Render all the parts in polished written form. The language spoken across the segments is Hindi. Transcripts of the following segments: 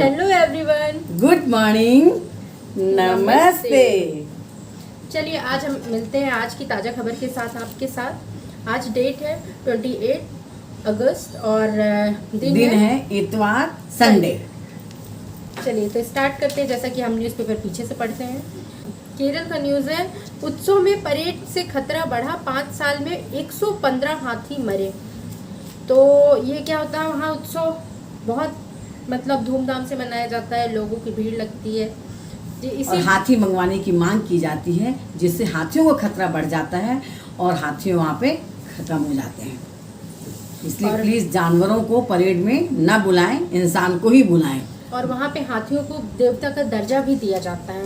हेलो एवरीवन, गुड मॉर्निंग, नमस्ते। चलिए आज हम मिलते हैं आज की ताज़ा खबर के साथ आपके साथ। आज डेट है 28 अगस्त और दिन है इतवार, संडे। चलिए तो स्टार्ट करते हैं। जैसा कि हम न्यूज़पेपर पीछे से पढ़ते हैं। केरल का न्यूज़ है, उत्सव में परेड से खतरा बढ़ा, 5 साल में 115 हाथी मरे। तो ये क्या होता है, वहाँ उत्सव बहुत मतलब धूमधाम से मनाया जाता है, लोगों की भीड़ लगती है। और हाथी मंगवाने की मांग की जाती है, जिससे हाथियों को खतरा बढ़ जाता है और हाथी वहाँ पे खत्म हो जाते हैं। इसलिए प्लीज जानवरों को परेड में न बुलाएं, इंसान को ही बुलाएं। और वहाँ पे हाथियों को देवता का दर्जा भी दिया जाता है,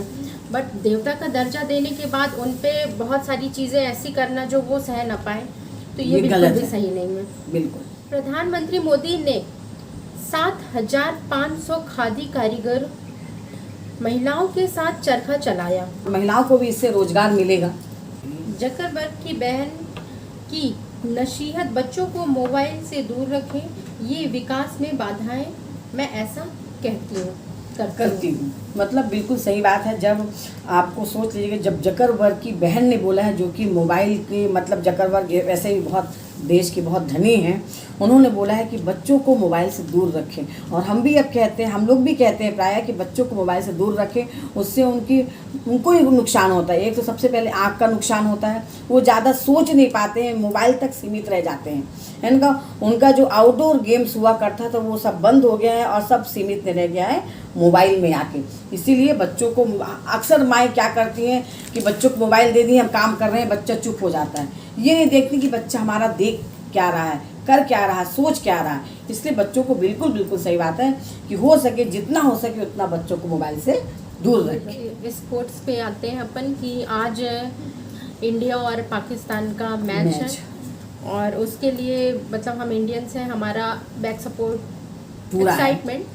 बट देवता का दर्जा देने के बाद उन पे बहुत सारी चीज़ें ऐसी करना जो वो सह न पाए, तो ये बिल्कुल भी सही नहीं है। बिल्कुल। प्रधानमंत्री मोदी ने 7,500 खादी कारीगर महिलाओं के साथ चरखा चलाया। महिलाओं को भी इससे रोजगार मिलेगा। जकरबर्ग की बहन की नसीहत, बच्चों को मोबाइल से दूर रखें, ये विकास में बाधाएं, मैं ऐसा कहती हूँ करती हूँ। मतलब बिल्कुल सही बात है। जब आपको सोच लीजिएगा, जब जकरबर्ग की बहन ने बोला है, जो कि मोबाइल के मतलब जकरबर्ग वैसे भी बहुत देश के बहुत धनी हैं, उन्होंने बोला है कि बच्चों को मोबाइल से दूर रखें। और हम भी अब कहते हैं, हम लोग भी कहते हैं प्रायः कि बच्चों को मोबाइल से दूर रखें, उससे उनको ही नुकसान होता है। एक तो सबसे पहले आँख का नुकसान होता है, वो ज़्यादा सोच नहीं पाते हैं, मोबाइल तक सीमित रह जाते हैं। उनका जो आउटडोर गेम्स हुआ करता था वो सब बंद हो गया है और सब सीमित रह गया है मोबाइल में आके। इसीलिए बच्चों को अक्सर माएँ क्या करती हैं कि बच्चों को मोबाइल दे दी, हम काम कर रहे हैं, बच्चा चुप हो जाता है। ये नहीं देखती कि बच्चा हमारा देख क्या रहा है, कर क्या रहा है, सोच क्या रहा है। इसलिए बच्चों को बिल्कुल सही बात है कि हो सके जितना हो सके उतना बच्चों को मोबाइल से दूर रखें। स्पोर्ट्स पे आते हैं अपन कि आज इंडिया और पाकिस्तान का मैच है और उसके लिए मतलब हम इंडियंस हैं, हमारा बैक सपोर्ट पूरा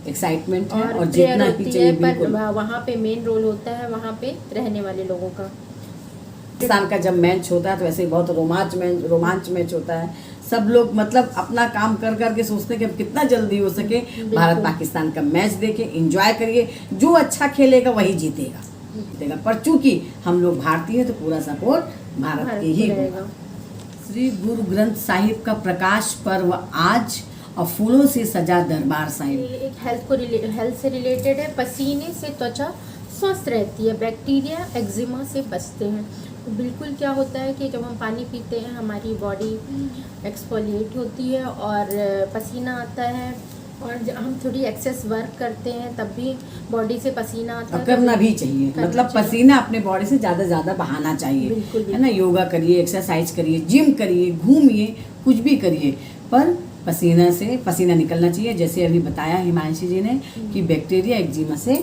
एक्साइटमेंट है और जितना भी चाहिए। पर वहाँ पे मेन रोल होता है वहाँ पे रहने वाले लोगों का। पाकिस्तान का जब मैच होता है तो वैसे ही बहुत रोमांच मैच होता है। सब लोग मतलब अपना काम कर करके सोचते हैं कि अब कितना जल्दी हो सके भारत पाकिस्तान का मैच देखें, एंजॉय करिए। जो अच्छा खेलेगा वही जीतेगा। पर चूंकि हम लोग भारतीय हैं तो पूरा सपोर्ट भारत के ही होगा। श्री गुरु ग्रंथ साहिब का प्रकाश पर्व आज और फूलों से सजा दरबार साहिब। एक हेल्थ से रिलेटेड है। पसीने से त्वचा स्वस्थ रहती है, बैक्टीरिया एक्जिमा से बचते हैं। तो बिल्कुल क्या होता है कि जब हम पानी पीते हैं हमारी बॉडी एक्सफोलिएट होती है और पसीना आता है, और जब हम थोड़ी एक्सेस वर्क करते हैं तब भी बॉडी से पसीना आता है। करना भी चाहिए, मतलब पसीना अपने बॉडी से ज़्यादा बहाना चाहिए, है ना। योगा करिए, एक्सरसाइज करिए, जिम करिए, घूमिए, कुछ भी करिए, पर पसीना निकलना चाहिए। जैसे अभी बताया हिमांशी जी ने कि बैक्टीरिया एक्जिमा से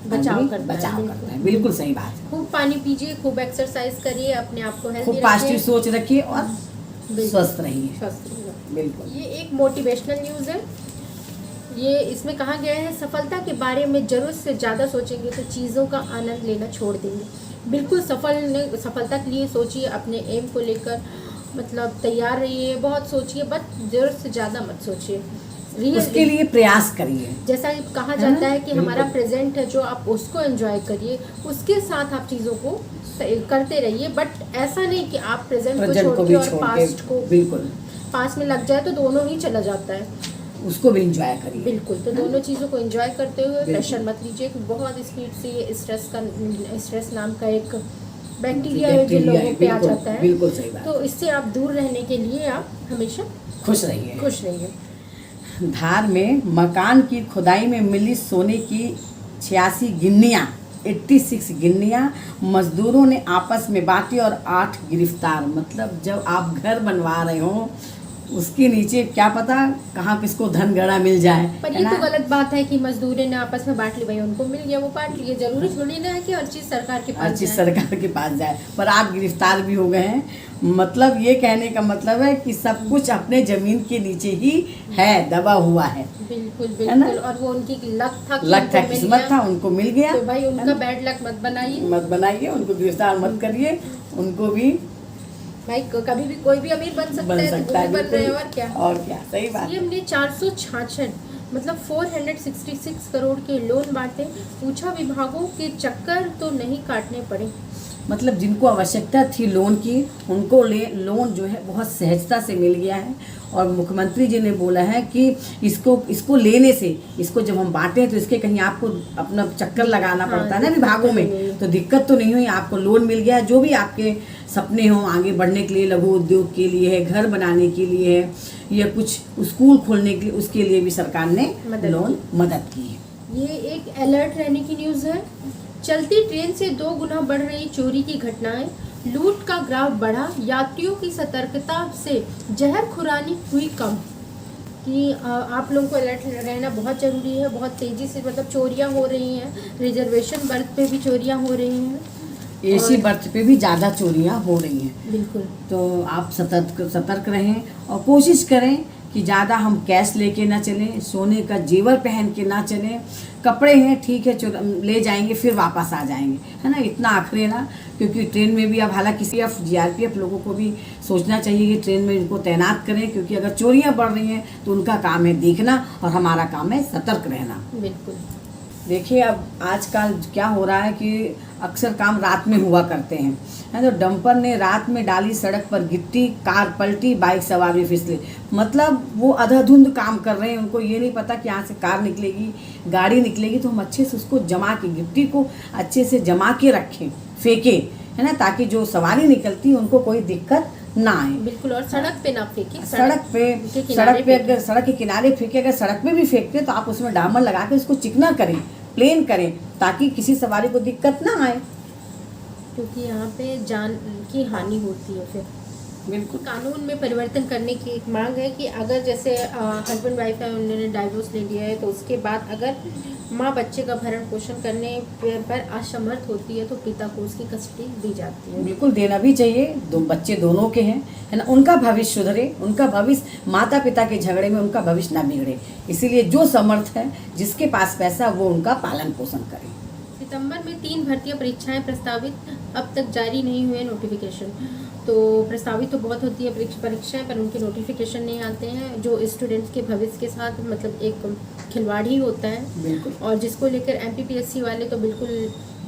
बचाव करता है। बिल्कुल सही बात है। खूब पानी पीजिए, खूब एक्सरसाइज करिए, अपने आप को हेल्दी रखिए, खूब पॉजिटिव सोच रखिए और स्वस्थ रहिए। बिल्कुल। ये एक मोटिवेशनल न्यूज़ है। ये इसमें कहा गया है, सफलता के बारे में जरूरत से ज़्यादा सोचेंगे तो चीज़ों का आनंद लेना छोड़ देंगे। बिल्कुल सफलता के लिए सोचिए, अपने एम को लेकर मतलब तैयार रहिए, बहुत सोचिए, बट जरूरत से ज़्यादा मत सोचिए। उसके लिए प्रयास करिए। जैसा कहा जाता है कि हमारा प्रेजेंट है जो आप उसको एंजॉय करिए, उसके साथ आप चीज़ों को करते रहिए, बट ऐसा नहीं कि आप प्रेजेंट को छोड़ के और पास्ट में लग जाए तो दोनों ही चला जाता है। उसको भी एंजॉय करिए। बिल्कुल। तो दोनों चीज़ों को एंजॉय करते हुए प्रेशर मत लीजिए। बहुत स्पीड से ये स्ट्रेस नाम का एक बैक्टीरिया है जो लोगों पे आ जाता है। बिल्कुल सही बात। तो इससे आप दूर रहने के लिए आप हमेशा खुश रहिए। धार में मकान की खुदाई में मिली सोने की 86 गिन्नियाँ, 86 गिन्नियाँ मजदूरों ने आपस में बांटी और 8 गिरफ्तार। मतलब जब आप घर बनवा रहे हो उसके नीचे क्या पता कहाँ किसको धन गड़ा मिल जाए। पर ये तो गलत बात है कि मजदूरों ने आपस में बांट ली, भाई उनको मिल गया वो बांट लिए। जरूरी थोड़ी ना है कि हर चीज़ सरकार के पास जाए। पर आप गिरफ्तार भी हो गए हैं। मतलब ये कहने का मतलब है कि सब कुछ अपने जमीन के नीचे ही है, दबा हुआ है। बिल्कुल। और वो उनकी लक था, किस्मत था, उनको मिल गया। तो भाई उनका बैड लक मत बनाइए, उनको गिरफ्तार मत करिए। उनको भी भाई कभी भी कोई भी अमीर बन सकता है, तो बन रहे हैं और क्या। सही बात। सीएम ने 466 मतलब 466 करोड़ के लोन बांटे, पूछा विभागों के चक्कर तो नहीं काटने पड़े। मतलब जिनको आवश्यकता थी लोन की, उनको लोन जो है बहुत सहजता से मिल गया है। और मुख्यमंत्री जी ने बोला है कि इसको लेने से, इसको जब हम बांटें तो इसके कहीं आपको अपना चक्कर लगाना पड़ता है ना विभागों में, तो दिक्कत तो नहीं हुई, आपको लोन मिल गया। जो भी आपके सपने हों आगे बढ़ने के लिए, लघु उद्योग के लिए है, घर बनाने के लिए है, या कुछ स्कूल खोलने के लिए, उसके लिए भी सरकार ने मदद की है। ये एक अलर्ट रहने की न्यूज़ है। चलती ट्रेन से 2 गुना बढ़ रही चोरी की घटनाएं, लूट का ग्राफ बढ़ा, यात्रियों की सतर्कता से जहर खुरानी हुई कम। कि आप लोगों को अलर्ट रहना बहुत ज़रूरी है। बहुत तेज़ी से मतलब चोरियां हो रही हैं, रिजर्वेशन बर्थ पे भी चोरियां हो रही हैं, एसी बर्थ पे भी ज़्यादा चोरियां हो रही हैं। बिल्कुल। तो आप सतर्क रहें और कोशिश करें कि ज़्यादा हम कैश लेके ना चलें, सोने का जेवर पहन के ना चलें। कपड़े हैं ठीक है, ले जाएंगे फिर वापस आ जाएंगे, है ना, इतना आखिरी ना। क्योंकि ट्रेन में भी अब हालांकि जीआरपीएफ लोगों को भी सोचना चाहिए कि ट्रेन में इनको तैनात करें, क्योंकि अगर चोरियां बढ़ रही हैं तो उनका काम है देखना और हमारा काम है सतर्क रहना। बिल्कुल। देखिए अब आजकल क्या हो रहा है कि अक्सर काम रात में हुआ करते हैं, है तो डंपर ने रात में डाली सड़क पर गिट्टी, कार पलटी, बाइक सवार भी फिसले। मतलब वो अंधाधुंध काम कर रहे हैं, उनको ये नहीं पता कि यहाँ से कार निकलेगी, गाड़ी निकलेगी, तो हम अच्छे से उसको जमा के, गिट्टी को अच्छे से जमा के रखें, फेंके, है ना, ताकि जो सवारी निकलती उनको कोई दिक्कत ना आए। बिल्कुल। और सड़क पे ना फेंके, सड़क पे अगर सड़क के किनारे फेंके, अगर सड़क पे भी फेंकते तो आप उसमें डामर लगा के उसको चिकना करें, प्लेन करें, ताकि किसी सवारी को दिक्कत ना आए, क्योंकि यहाँ पे जान की हानि होती है। फिर बिल्कुल कानून में परिवर्तन करने की एक मांग है कि अगर जैसे हस्बैंड वाइफ है, उन्होंने डाइवोर्स ले लिया है, तो उसके बाद अगर माँ बच्चे का भरण पोषण करने पर असमर्थ होती है तो पिता को उसकी कस्टडी दी जाती है। बिल्कुल देना भी चाहिए। बच्चे दोनों के हैं, है ना, उनका भविष्य सुधरे, उनका भविष्य, माता पिता के झगड़े में उनका भविष्य ना बिगड़े। इसीलिए जो समर्थ है, जिसके पास पैसा, वो उनका पालन पोषण करे। सितंबर में 3 भर्ती परीक्षाएं प्रस्तावित, अब तक जारी नहीं हुए नोटिफिकेशन। तो प्रस्तावित तो बहुत होती है परीक्षाएं, पर उनके नोटिफिकेशन नहीं आते हैं, जो स्टूडेंट्स के भविष्य के साथ मतलब एक खिलवाड़ ही होता है। बिल्कुल। और जिसको लेकर एमपीपीएससी वाले तो बिल्कुल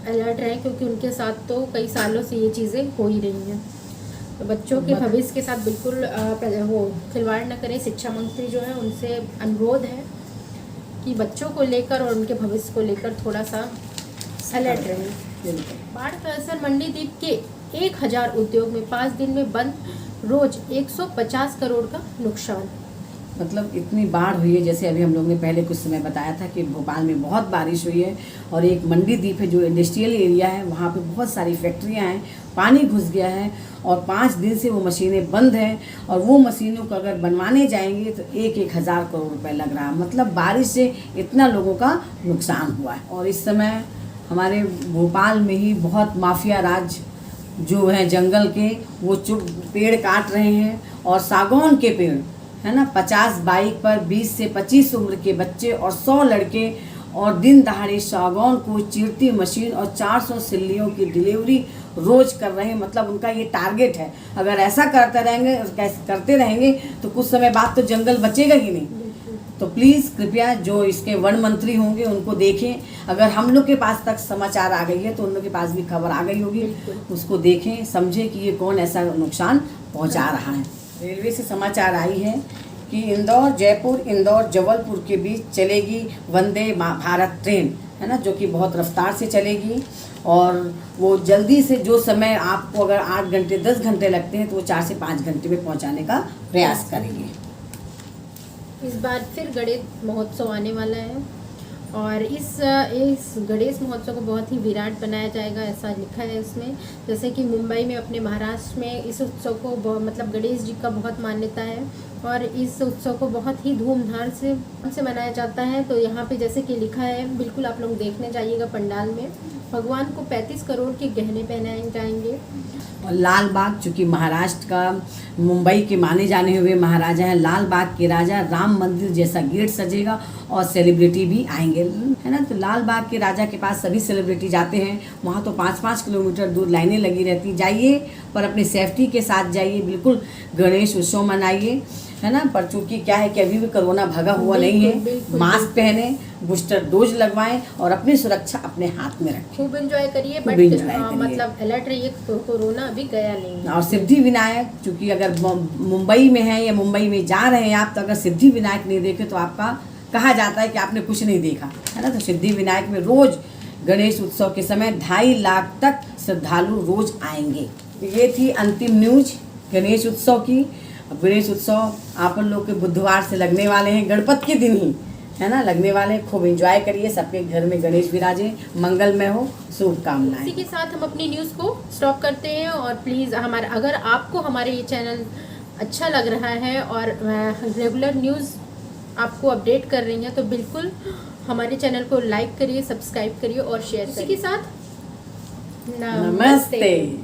अलर्ट रहे, क्योंकि उनके साथ तो कई सालों से ये चीज़ें हो ही रही हैं। तो बच्चों के भविष्य के साथ बिल्कुल वो खिलवाड़ न करें। शिक्षा मंत्री जो है उनसे अनुरोध है कि बच्चों को लेकर और उनके भविष्य को लेकर थोड़ा सा अलर्ट रहे। बाढ़ का असर, मंडीदीप के 1000 उद्योग में 5 दिन में बंद, रोज 150 करोड़ का नुकसान। मतलब इतनी बाढ़ हुई है, जैसे अभी हम लोग ने पहले कुछ समय बताया था कि भोपाल में बहुत बारिश हुई है, और एक मंडीदीप है जो इंडस्ट्रियल एरिया है, वहाँ पे बहुत सारी फैक्ट्रियाँ हैं, पानी घुस गया है, और 5 दिन से वो मशीनें बंद हैं, और वो मशीनों को अगर बनवाने जाएंगे तो 1,000 करोड़ रुपए लग रहा है। मतलब बारिश से इतना लोगों का नुकसान हुआ है। और इस समय हमारे भोपाल में ही बहुत माफिया राज जो है जंगल के, वो पेड़ काट रहे हैं, और सागौन के पेड़, है ना, 50 बाइक पर 20 से 25 उम्र के बच्चे और 100 लड़के, और दिन दहाड़े सागौन को चीरती मशीन और 400 सिल्लियों की डिलीवरी रोज कर रहे हैं। मतलब उनका ये टारगेट है। अगर ऐसा करते रहेंगे तो कुछ समय बाद तो जंगल बचेगा ही नहीं। तो प्लीज़ कृपया जो इसके वन मंत्री होंगे उनको देखें। अगर हम लोग के पास तक समाचार आ गई है तो उन लोग के पास भी खबर आ गई होगी, उसको देखें, समझें कि ये कौन ऐसा नुकसान पहुंचा रहा है। रेलवे से समाचार आई है कि इंदौर जयपुर, इंदौर जबलपुर के बीच चलेगी वंदे भारत ट्रेन, है ना, जो कि बहुत रफ्तार से चलेगी, और वो जल्दी से, जो समय आपको अगर 8 घंटे 10 घंटे लगते हैं तो वो 4 से 5 घंटे में पहुंचाने का प्रयास करेंगे। इस बार फिर गणेश महोत्सव आने वाला है, और इस गणेश महोत्सव को बहुत ही विराट बनाया जाएगा, ऐसा लिखा है इसमें। जैसे कि मुंबई में, अपने महाराष्ट्र में इस उत्सव को मतलब गणेश जी का बहुत मान्यता है, और इस उत्सव को बहुत ही धूमधाम से मनाया जाता है। तो यहाँ पे जैसे कि लिखा है, बिल्कुल आप लोग देखने जाइएगा पंडाल में, भगवान को 35 करोड़ के गहने पहनाए जाएंगे। और लाल बाग, चूँकि महाराष्ट्र का, मुंबई के माने जाने हुए महाराजा हैं, लाल बाग के राजा, राम मंदिर जैसा गेट सजेगा, और सेलिब्रिटी भी आएंगे, है ना। तो लाल बाग के राजा के पास सभी सेलिब्रिटी जाते हैं, वहाँ तो 5-5 किलोमीटर दूर लाइनें लगी रहती। जाइए, पर अपनी सेफ्टी के साथ जाइए, बिल्कुल गणेश उत्सव मनाइए, है ना। पर चूंकि क्या है कि अभी भी कोरोना भगा हुआ नहीं है, बिल्कुल, मास्क पहने, बूस्टर डोज लगवाएं और अपनी सुरक्षा अपने हाथ में रखें। खूब एंजॉय करिए, खूब बट enjoy करिए। मतलब अलर्ट रहिए, कोरोना अभी गया नहीं है। और सिद्धि विनायक, चूंकि अगर मुंबई में है या मुंबई में जा रहे हैं आप, तो अगर सिद्धि विनायक नहीं देखे तो आपका कहा जाता है कि आपने कुछ नहीं देखा, है ना। तो सिद्धि विनायक में रोज गणेश उत्सव के समय 2.5 लाख तक श्रद्धालु रोज आएंगे। ये थी अंतिम न्यूज गणेश उत्सव की। अब गणेश उत्सव आप लोग के बुधवार से लगने वाले हैं, गणपति के दिन ही, है ना, लगने वाले हैं। खूब एंजॉय करिए, सबके घर में गणेश विराजे, मंगलमय हो, शुभकामनाएं। इसी के साथ हम अपनी न्यूज़ को स्टॉप करते हैं। और प्लीज़ अगर आपको हमारे ये चैनल अच्छा लग रहा है और रेगुलर न्यूज़ आपको अपडेट कर रही हैं, तो बिल्कुल हमारे चैनल को लाइक करिए, सब्सक्राइब करिए और शेयर करिए। इसी के साथ नमस्ते।